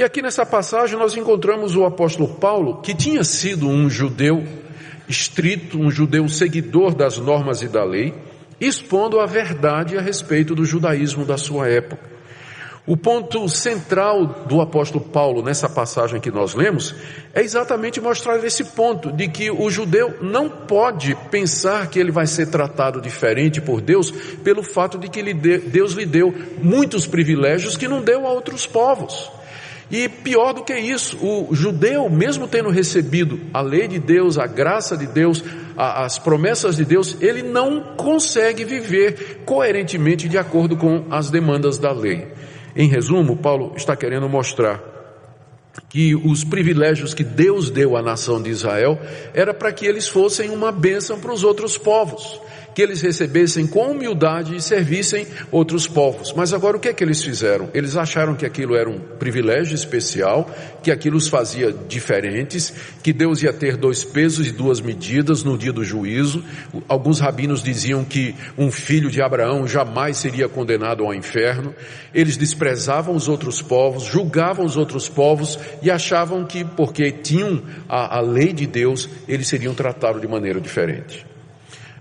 E aqui nessa passagem nós encontramos o apóstolo Paulo, que tinha sido um judeu estrito, um judeu seguidor das normas e da lei, expondo a verdade a respeito do judaísmo da sua época. O ponto central do apóstolo Paulo nessa passagem que nós lemos é exatamente mostrar esse ponto de que o judeu não pode pensar que ele vai ser tratado diferente por Deus pelo fato de que Deus lhe deu muitos privilégios que não deu a outros povos. E pior do que isso, o judeu, mesmo tendo recebido a lei de Deus, a graça de Deus, as promessas de Deus, ele não consegue viver coerentemente de acordo com as demandas da lei. Em resumo, Paulo está querendo mostrar que os privilégios que Deus deu à nação de Israel era para que eles fossem uma bênção para os outros povos, que eles recebessem com humildade e servissem outros povos. Mas agora o que é que eles fizeram? Eles acharam que aquilo era um privilégio especial, que aquilo os fazia diferentes, que Deus ia ter 2 pesos e 2 medidas no dia do juízo. Alguns rabinos diziam que um filho de Abraão jamais seria condenado ao inferno. Eles desprezavam os outros povos, julgavam os outros povos e achavam que porque tinham a lei de Deus, eles seriam tratados de maneira diferente.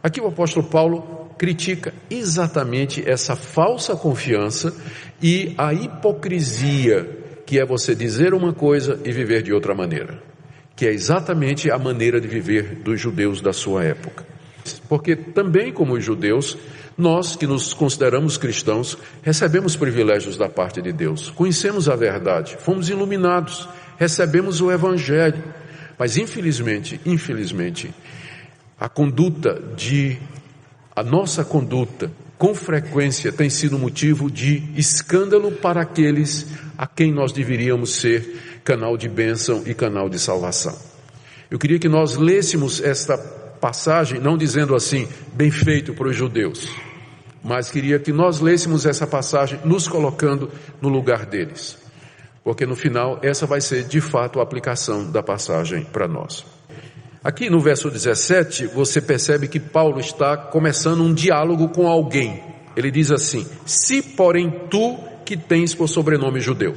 Aqui o apóstolo Paulo critica exatamente essa falsa confiança e a hipocrisia, que é você dizer uma coisa e viver de outra maneira, que é exatamente a maneira de viver dos judeus da sua época. Porque também como os judeus, nós que nos consideramos cristãos, recebemos privilégios da parte de Deus, conhecemos a verdade, fomos iluminados, recebemos o evangelho, mas infelizmente, a nossa conduta, com frequência, tem sido motivo de escândalo para aqueles a quem nós deveríamos ser canal de bênção e canal de salvação. Eu queria que nós lêssemos esta passagem, não dizendo assim, bem feito para os judeus, mas queria que nós lêssemos essa passagem nos colocando no lugar deles, porque no final essa vai ser de fato a aplicação da passagem para nós. Aqui no verso 17, você percebe que Paulo está começando um diálogo com alguém. Ele diz assim, se porém tu que tens por sobrenome judeu.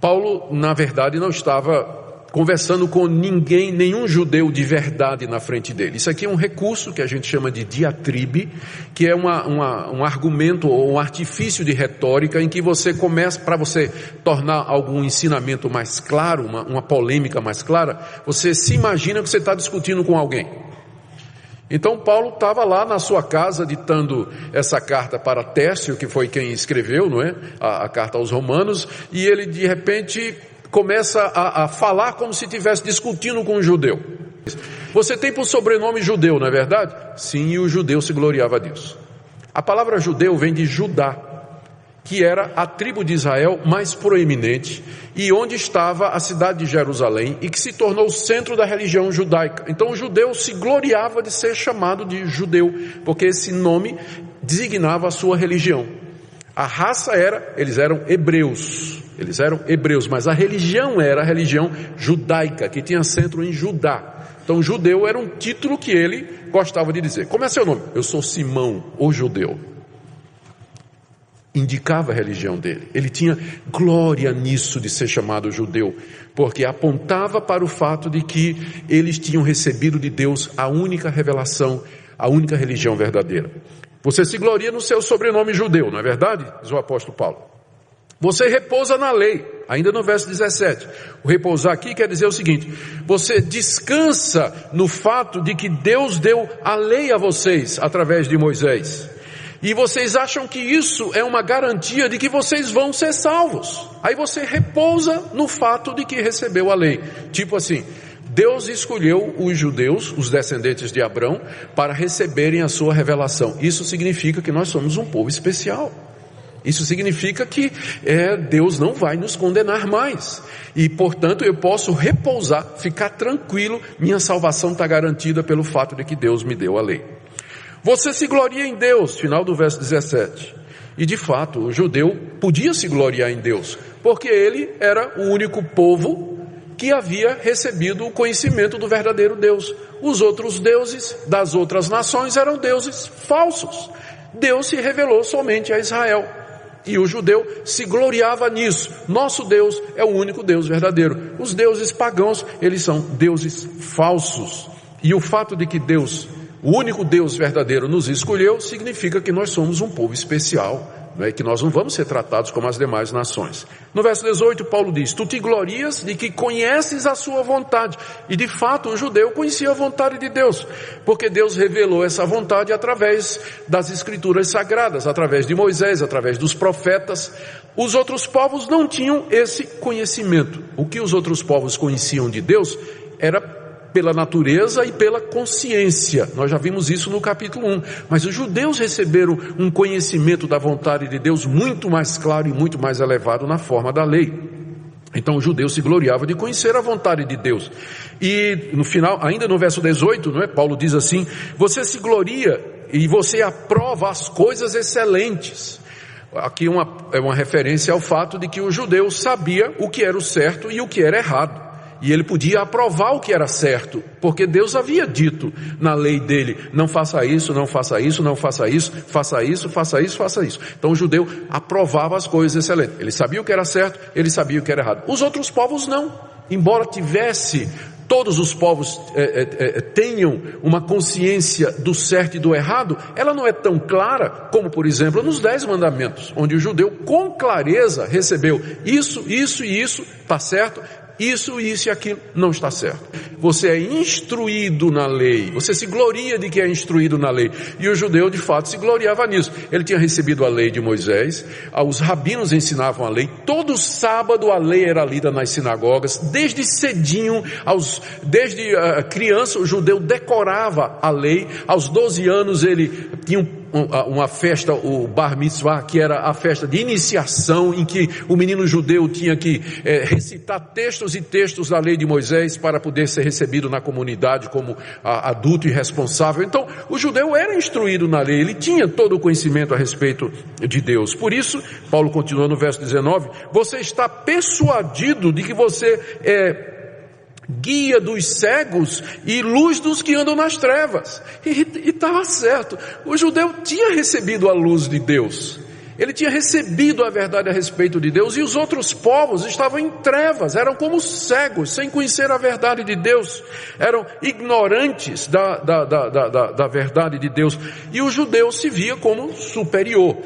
Paulo, na verdade, não estava conversando com ninguém, nenhum judeu de verdade na frente dele. Isso aqui é um recurso que a gente chama de diatribe, que é um argumento ou um artifício de retórica em que você começa, para você tornar algum ensinamento mais claro, uma polêmica mais clara, você se imagina que você está discutindo com alguém. Então Paulo estava lá na sua casa ditando essa carta para Tércio, que foi quem escreveu, não é? A carta aos Romanos, e ele de repente começa a falar como se estivesse discutindo com um judeu. Você tem por sobrenome judeu, não é verdade? Sim, e o judeu se gloriava disso. A palavra judeu vem de Judá, que era a tribo de Israel mais proeminente e onde estava a cidade de Jerusalém e que se tornou o centro da religião judaica. Então o judeu se gloriava de ser chamado de judeu, porque esse nome designava a sua religião. A raça eles eram hebreus, mas a religião era a religião judaica, que tinha centro em Judá. Então judeu era um título que ele gostava de dizer. Como é seu nome? Eu sou Simão, o judeu. Indicava a religião dele. Ele tinha glória nisso de ser chamado judeu, porque apontava para o fato de que eles tinham recebido de Deus a única revelação, a única religião verdadeira. Você se gloria no seu sobrenome judeu, não é verdade? Diz o apóstolo Paulo. Você repousa na lei, ainda no verso 17. O repousar aqui quer dizer o seguinte: você descansa no fato de que Deus deu a lei a vocês através de Moisés. E vocês acham que isso é uma garantia de que vocês vão ser salvos. Aí você repousa no fato de que recebeu a lei. Tipo assim, Deus escolheu os judeus, os descendentes de Abrão, para receberem a sua revelação. Isso significa que nós somos um povo especial. Isso significa que Deus não vai nos condenar mais. E, portanto, eu posso repousar, ficar tranquilo, minha salvação está garantida pelo fato de que Deus me deu a lei. Você se gloria em Deus, final do verso 17. E de fato, o judeu podia se gloriar em Deus, porque ele era o único povo que havia recebido o conhecimento do verdadeiro Deus. Os outros deuses das outras nações eram deuses falsos. Deus se revelou somente a Israel. E o judeu se gloriava nisso. Nosso Deus é o único Deus verdadeiro. Os deuses pagãos, eles são deuses falsos. E o fato de que Deus, o único Deus verdadeiro, nos escolheu, significa que nós somos um povo especial, que nós não vamos ser tratados como as demais nações. No verso 18, Paulo diz: tu te glorias de que conheces a sua vontade. E de fato o judeu conhecia a vontade de Deus, porque Deus revelou essa vontade através das escrituras sagradas, através de Moisés, através dos profetas. Os outros povos não tinham esse conhecimento. O que os outros povos conheciam de Deus era pela natureza e pela consciência. Nós já vimos isso no capítulo 1. Mas os judeus receberam um conhecimento da vontade de Deus muito mais claro e muito mais elevado na forma da lei. Então o judeu se gloriava de conhecer a vontade de Deus. E no final, ainda no verso 18, Paulo diz assim: você se gloria e você aprova as coisas excelentes. Aqui é uma referência ao fato de que o judeu sabia o que era o certo e o que era errado. E ele podia aprovar o que era certo, porque Deus havia dito na lei dele: não faça isso, não faça isso, não faça isso, faça isso, faça isso, faça isso. Então o judeu aprovava as coisas excelentes. Ele sabia o que era certo, ele sabia o que era errado. Os outros povos não. Embora todos os povos tenham uma consciência do certo e do errado, ela não é tão clara como, por exemplo, nos 10 mandamentos, onde o judeu com clareza recebeu isso, isso e isso, está certo. Isso e aquilo não está certo. Você é instruído na lei, você se gloria de que é instruído na lei. E o judeu de fato se gloriava nisso. Ele tinha recebido a lei de Moisés, os rabinos ensinavam a lei, todo sábado a lei era lida nas sinagogas, desde cedinho, desde criança o judeu decorava a lei. Aos 12 anos ele tinha uma festa, o Bar Mitzvah, que era a festa de iniciação, em que o menino judeu tinha que recitar textos e textos da lei de Moisés para poder ser recebido na comunidade como adulto e responsável. Então o judeu era instruído na lei, ele tinha todo o conhecimento a respeito de Deus. Por isso, Paulo continua no verso 19: você está persuadido de que você é guia dos cegos e luz dos que andam nas trevas. E estava certo. O judeu tinha recebido a luz de Deus. Ele tinha recebido a verdade a respeito de Deus, e os outros povos estavam em trevas, eram como cegos, sem conhecer a verdade de Deus, eram ignorantes da verdade de Deus, e o judeu se via como superior,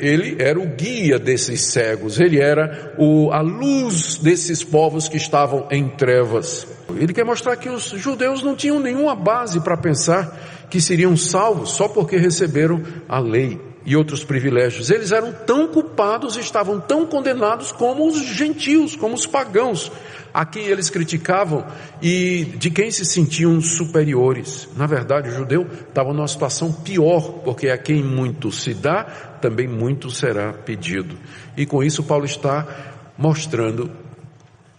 Ele era o guia desses cegos, ele era a luz desses povos que estavam em trevas. Ele quer mostrar que os judeus não tinham nenhuma base para pensar que seriam salvos só porque receberam a lei e outros privilégios. Eles eram tão culpados, estavam tão condenados como os gentios, como os pagãos, a quem eles criticavam e de quem se sentiam superiores. Na verdade, o judeu estava numa situação pior, porque a quem muito se dá, também muito será pedido. E com isso Paulo está mostrando,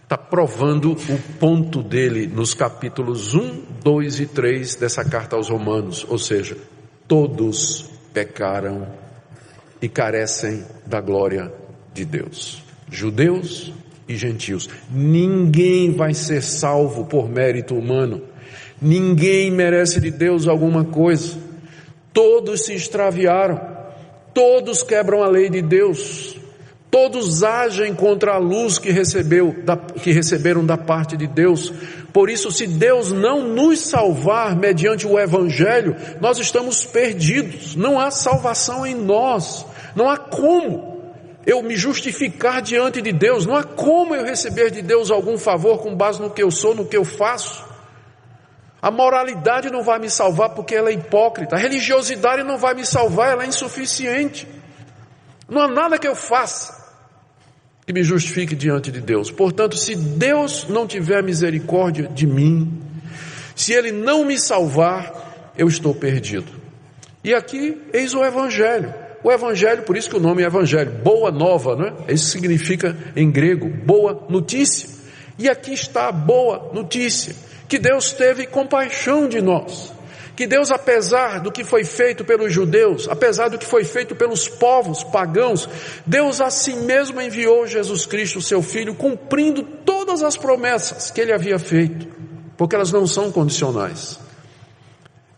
está provando o ponto dele nos capítulos 1, 2 e 3 dessa carta aos Romanos, ou seja, todos pecaram e carecem da glória de Deus. Judeus e gentios. Ninguém vai ser salvo por mérito humano. Ninguém merece de Deus alguma coisa. Todos se extraviaram. Todos quebram a lei de Deus. Todos agem contra a luz que receberam da parte de Deus. Por isso, se Deus não nos salvar mediante o Evangelho, nós estamos perdidos. Não há salvação em nós. Não há como eu me justificar diante de Deus. Não há como eu receber de Deus algum favor com base no que eu sou, no que eu faço. A moralidade não vai me salvar porque ela é hipócrita. A religiosidade não vai me salvar, ela é insuficiente. Não há nada que eu faça que me justifique diante de Deus. Portanto, se Deus não tiver misericórdia de mim, se Ele não me salvar, eu estou perdido. E aqui, eis o Evangelho. O Evangelho, por isso que o nome é Evangelho, boa nova, não é? Isso significa em grego, boa notícia. E aqui está a boa notícia, que Deus teve compaixão de nós. Que Deus, apesar do que foi feito pelos judeus, apesar do que foi feito pelos povos pagãos, Deus a si mesmo enviou Jesus Cristo, seu Filho, cumprindo todas as promessas que Ele havia feito, porque elas não são condicionais.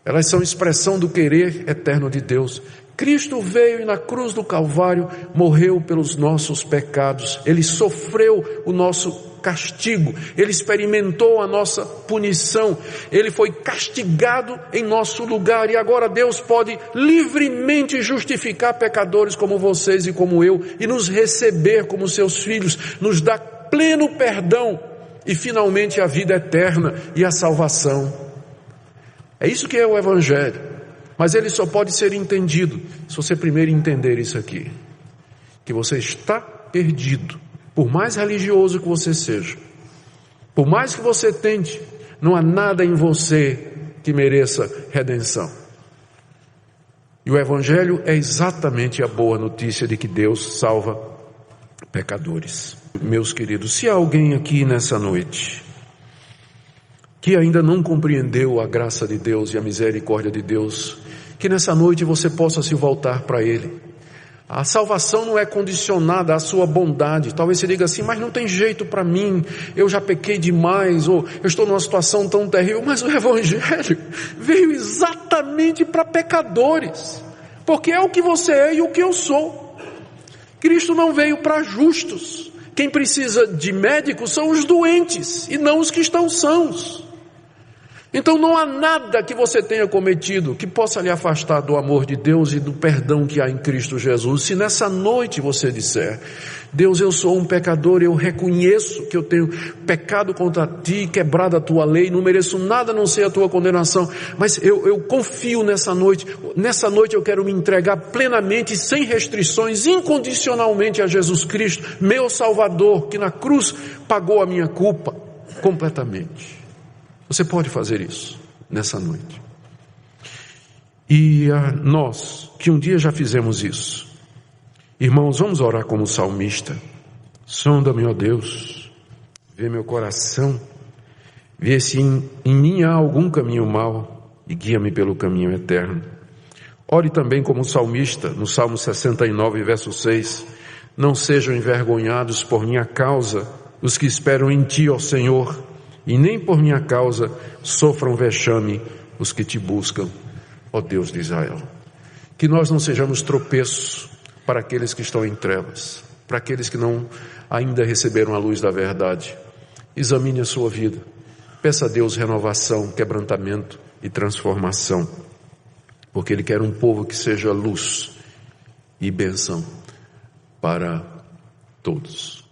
Elas são expressão do querer eterno de Deus, Cristo veio e na cruz do Calvário morreu pelos nossos pecados. Ele sofreu o nosso castigo, Ele experimentou a nossa punição, Ele foi castigado em nosso lugar, e agora Deus pode livremente justificar pecadores como vocês e como eu, e nos receber como seus filhos, nos dar pleno perdão, e finalmente a vida eterna e a salvação. É isso que é o Evangelho. Mas ele só pode ser entendido se você primeiro entender isso aqui, que você está perdido, por mais religioso que você seja, por mais que você tente, não há nada em você que mereça redenção. E o Evangelho é exatamente a boa notícia de que Deus salva pecadores. Meus queridos, se há alguém aqui nessa noite que ainda não compreendeu a graça de Deus e a misericórdia de Deus, que nessa noite você possa se voltar para Ele. A salvação não é condicionada à sua bondade. Talvez você diga assim, mas não tem jeito para mim, eu já pequei demais, ou eu estou numa situação tão terrível. Mas o Evangelho veio exatamente para pecadores, porque é o que você é e o que eu sou. Cristo não veio para justos. Quem precisa de médicos são os doentes e não os que estão sãos. Então não há nada que você tenha cometido que possa lhe afastar do amor de Deus e do perdão que há em Cristo Jesus. Se nessa noite você disser, Deus, eu sou um pecador, eu reconheço que eu tenho pecado contra ti, quebrado a tua lei, não mereço nada a não ser a tua condenação, mas eu confio nessa noite eu quero me entregar plenamente, sem restrições, incondicionalmente a Jesus Cristo, meu Salvador, que na cruz pagou a minha culpa completamente. Você pode fazer isso nessa noite. E nós, que um dia já fizemos isso, irmãos, vamos orar como salmista. Sonda-me, ó Deus, vê meu coração, vê se em mim há algum caminho mau e guia-me pelo caminho eterno. Ore também como salmista, no Salmo 69, verso 6, não sejam envergonhados por minha causa os que esperam em ti, ó Senhor, e nem por minha causa sofram vexame os que te buscam, ó Deus de Israel. Que nós não sejamos tropeço para aqueles que estão em trevas, para aqueles que não ainda receberam a luz da verdade. Examine a sua vida, peça a Deus renovação, quebrantamento e transformação, porque Ele quer um povo que seja luz e bênção para todos.